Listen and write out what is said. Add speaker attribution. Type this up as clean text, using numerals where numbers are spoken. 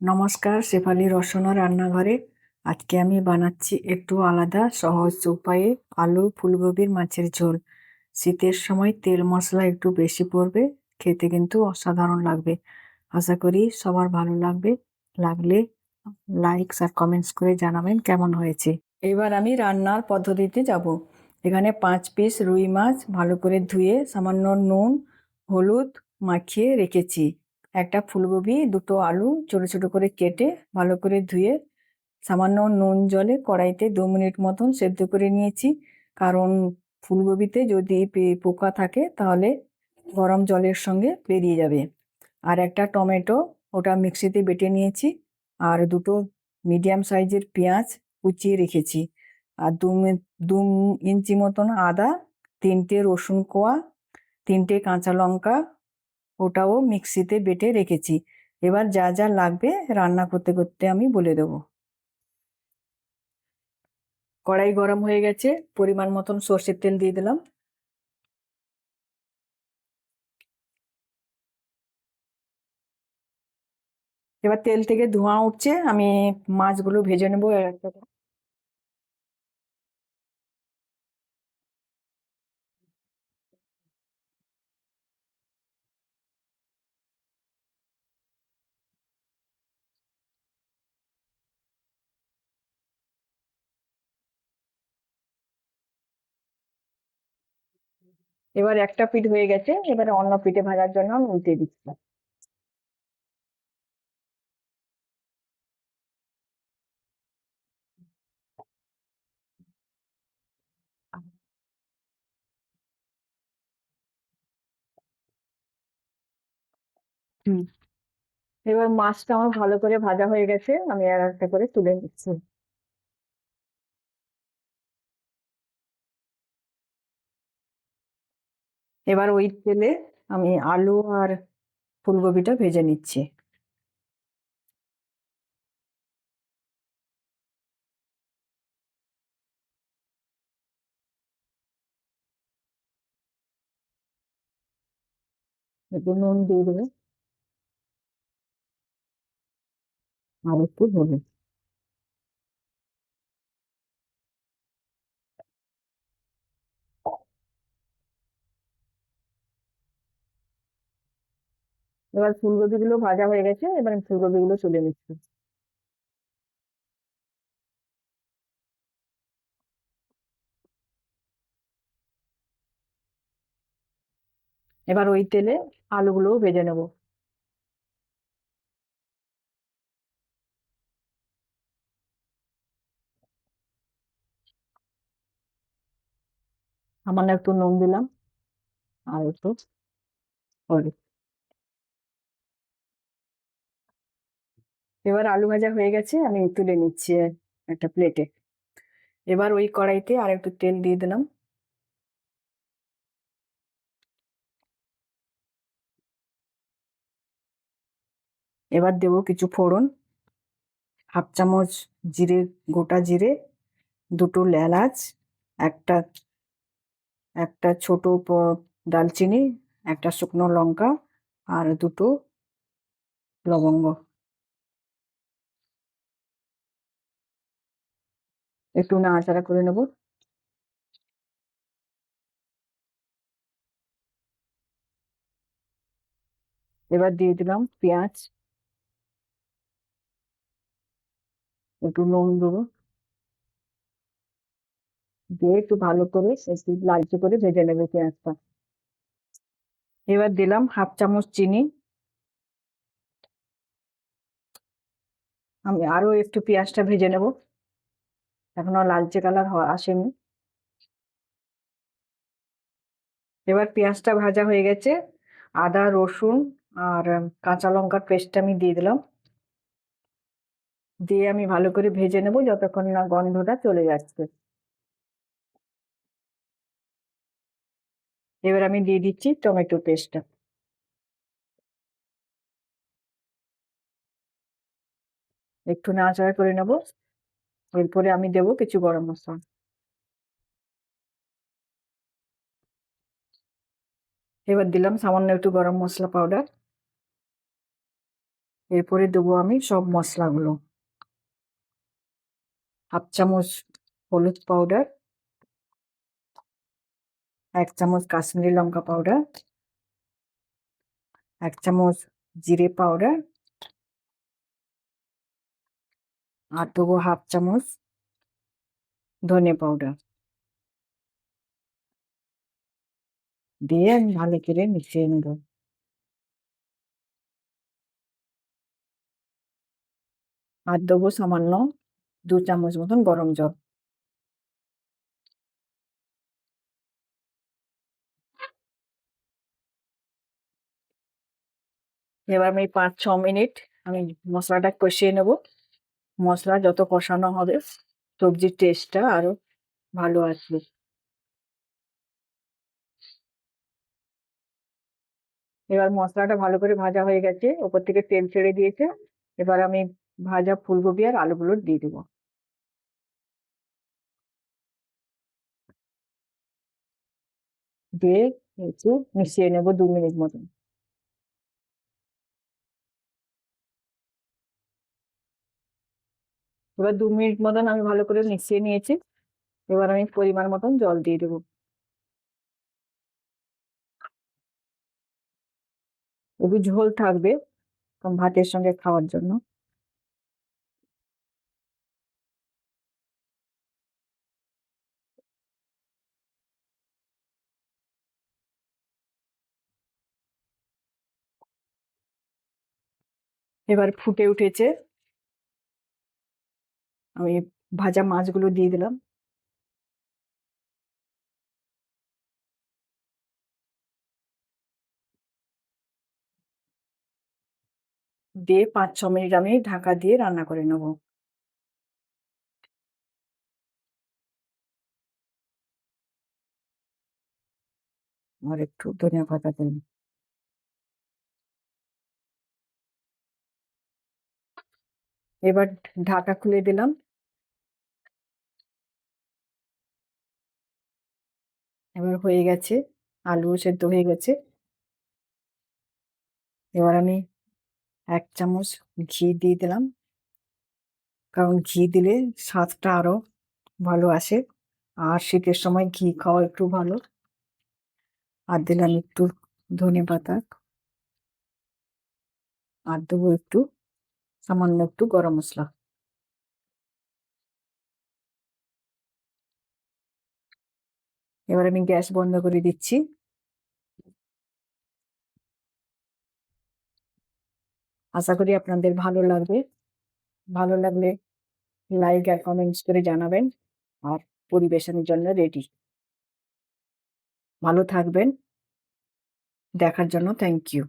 Speaker 1: নমস্কার, শেফালি রসনা রান্নাঘরে। আজকে আমি বানাচ্ছি একটু আলাদা সহজ উপায়ে আলু ফুলকপির মাছের ঝোল। শীতের সময় তেল মশলা একটু বেশি পড়বে, খেতে কিন্তু অসাধারণ লাগবে। আশা করি সবার ভালো লাগবে। লাগলে লাইকস আর কমেন্টস করে জানাবেন কেমন হয়েছে। এবার আমি রান্নার পদ্ধতিতে যাব। এখানে 5 পিস রুই মাছ ভালো করে ধুয়ে সামান্য নুন হলুদ মাখিয়ে রেখেছি। একটা ফুলকপি, দুটো আলু ছোট ছোট করে কেটে ভালো করে ধুয়ে সামান্য নুন জলে কড়াইতে 2 মিনিট মতন সেদ্ধ করে নিয়েছি। কারণ ফুলকপিতে যদি পোকা থাকে তাহলে গরম জলের সঙ্গে বেরিয়ে যাবে। আর একটা টমেটো, ওটা মিক্সিতে বেটে নিয়েছি। আর দুটো মিডিয়াম সাইজের পেঁয়াজ কুচিয়ে রেখেছি। আর 2 ইঞ্চি মতন আদা, 3টে রসুন কোয়া, 3টে কাঁচা লঙ্কা, ওটাও মিক্সিতে বেটে রেখেছি। এবার যা যা লাগবে রান্না করতে করতে আমি বলে দেবো। কড়াই গরম হয়ে গেছে, পরিমাণ মতন সর্ষের তেল দিয়ে দিলাম। এবার তেল থেকে ধোঁয়া উঠছে, আমি মাছগুলো ভেজে নেবো একটা করে। এবার একটা পিঠ হয়ে গেছে, এবারে অন্য পিঠে ভাজার জন্য আমি উল্টে দিচ্ছি। হুম। এবার মাছটা আমার ভালো করে ভাজা হয়ে গেছে, আমি আর একটা করে তুলে নিচ্ছি। এবার ওই তেলে আমি আলু আর ফুলকপিটা ভেজে নিচ্ছি। একটু নুন দিয়ে দেবে আর একটু হলুদ। এবার ফুলকপিগুলো ভাজা হয়ে গেছে, এবার আমি ফুলকপিগুলো তুলে নিচ্ছি। এবার ওই তেলে আলুগুলোও ভেজে নেবো। সামান্য একটু নুন দিলাম আর একটু হলুদ। এবার আলু ভাজা হয়ে গেছে, আমি তুলে নিচ্ছি একটা প্লেটে। এবার ওই কড়াইতে আর একটু তেল দিয়ে দিলাম। এবার দেবো কিছু ফোড়ন। 1/2 চামচ জিরে, গোটা জিরে, দুটো এলাচ, একটা একটা ছোট দালচিনি, একটা শুকনো লঙ্কা আর দুটো লবঙ্গ। একটু নাড়াচাড়া করে নেবো। এবার দিয়ে দিলাম পেঁয়াজ, একটু নুন দেবো, দিয়ে একটু ভালো করে একটু লালচে করে ভেজে নেবে পেঁয়াজটা। এবার দিলাম 1/2 চামচ চিনি। আমি আরো একটু পেঁয়াজটা ভেজে নেব, এখনো লালচে কালার আসেনি। এবার পেঁয়াজটা ভাজা হয়ে গেছে, আদা রসুন আর কাঁচা লঙ্কার পেস্ট আমি দিয়ে দিলাম। দিয়ে আমি ভালো করে ভেজে নেব যতক্ষণ না গন্ধটা চলে যাচ্ছে। এবার আমি দিয়ে দিচ্ছি টমেটো পেস্টটা। একটু নাড়াচাড়া করে নেব। এরপরে আমি দেবো কিছু গরম মশলা। এবার দিলাম সামান্য একটু গরম মশলা পাউডার। এরপরে দেবো আমি সব মশলাগুলো। হাফ চামচ হলুদ পাউডার, 1 চামচ কাশ্মীরি লঙ্কা পাউডার, 1 চামচ জিরে পাউডার, আর দেবো হাফ চামচ ধনে পাউডার। দিয়ে আমি ভালো করে মিশিয়ে নেব। আর দেবো সামান্য 2 চামচ মতন গরম জল। এবার আমি 5-6 মিনিট আমি মশলাটা কষিয়ে নেব। মশলা যত কষানো হবে সবজির টেস্টটা আরো ভালো আসবে। এবার মশলাটা ভালো করে ভাজা হয়ে গেছে, ওপর থেকে তেল ছেড়ে দিয়েছে। এবার আমি ভাজা ফুলকপি আর আলুগুলো দিয়ে দেবো। দিয়ে একটু মিশিয়ে নেব 2 মিনিট মতন। এবার 2 মিনিট মতন আমি ভালো করে মিশিয়ে নিয়েছি। এবার আমি পরিমাণ মতন জল দিয়ে দেবো। একটু ঝোল থাকবে কারণ ভাতের সঙ্গে খাওয়ার জন্য। এবার ফুটে উঠেছে, আমি ভাজা মাছগুলো দিয়ে দিলাম। দিয়ে 5-6 মিনিট আমি ঢাকা দিয়ে রান্না করে নেব। আর একটু ধনিয়া পাতা দিন। এবার ঢাকা খুলে দিলাম। এবার হয়ে গেছে, আলুও সেদ্ধ হয়ে গেছে। এবার আমি 1 চামচ ঘি দিয়ে দিলাম, কারণ ঘি দিলে স্বাদটা আরো ভালো আসে। আর শীতের সময় ঘি খাওয়া একটু ভালো। আর দিলাম একটু ধনে পাতা, আর দেবো একটু সামান্য একটু গরম মশলা। এবার আমি গ্যাস বন্ধ করে দিচ্ছি। আশা করি আপনাদের ভালো লাগবে। ভালো লাগলে লাইক আর কমেন্টস করে জানাবেন। আর পরিবেশনের জন্য রেডি। ভালো থাকবেন। দেখার জন্য থ্যাংক ইউ।